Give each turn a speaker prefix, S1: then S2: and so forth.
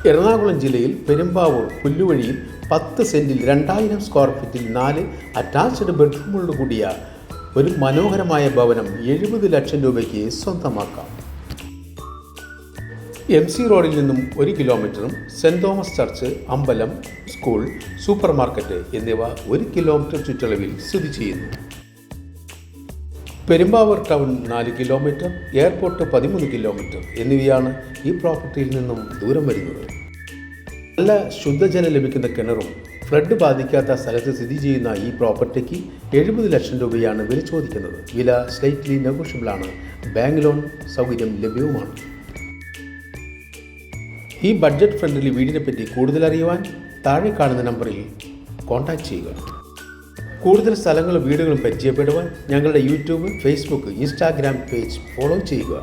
S1: എറണാകുളം ജില്ലയിൽ പെരുമ്പാവൂർ പുല്ലുവഴിയിൽ 10 സെന്റിൽ 2000 സ്ക്വയർ ഫീറ്റിൽ 4 അറ്റാച്ച്ഡ് ബെഡ്റൂമുകളോട് കൂടിയ ഒരു മനോഹരമായ ഭവനം 70 ലക്ഷം രൂപയ്ക്ക് സ്വന്തമാക്കാം. MC റോഡിൽ നിന്നും 1 കിലോമീറ്ററും സെൻറ് തോമസ് ചർച്ച്, അമ്പലം, സ്കൂൾ, സൂപ്പർ മാർക്കറ്റ് എന്നിവ 1 കിലോമീറ്റർ ചുറ്റളവിൽ സ്ഥിതി ചെയ്യുന്നു. Perumbavoor town 4 kilometre, airport 13 kilometre എന്നിവയാണ് ഈ പ്രോപ്പർട്ടിയിൽ നിന്നും ദൂരം വരുന്നത്. നല്ല ശുദ്ധജലം ലഭിക്കുന്ന കിണറും ഫ്ലഡ് ബാധിക്കാത്ത സ്ഥലത്ത് സ്ഥിതി ചെയ്യുന്ന ഈ പ്രോപ്പർട്ടിക്ക് 70 ലക്ഷം രൂപയാണ് വില ചോദിക്കുന്നത്. വില സ്ലൈറ്റ്ലി നെഗോഷ്യബിൾ ആണ്. ബാങ്ക് ലോൺ സൗകര്യം ലഭ്യവുമാണ്. ഈ ബഡ്ജറ്റ് ഫ്രണ്ട്ലി വീടിനെ പറ്റി കൂടുതൽ അറിയുവാൻ താഴെ കാണുന്ന നമ്പറിൽ കോൺടാക്റ്റ് ചെയ്യുക. കൂടുതൽ സ്ഥലങ്ങളും വീടുകളും പരിചയപ്പെടുവാൻ ഞങ്ങളുടെ YouTube, Facebook, Instagram page follow ചെയ്യുക.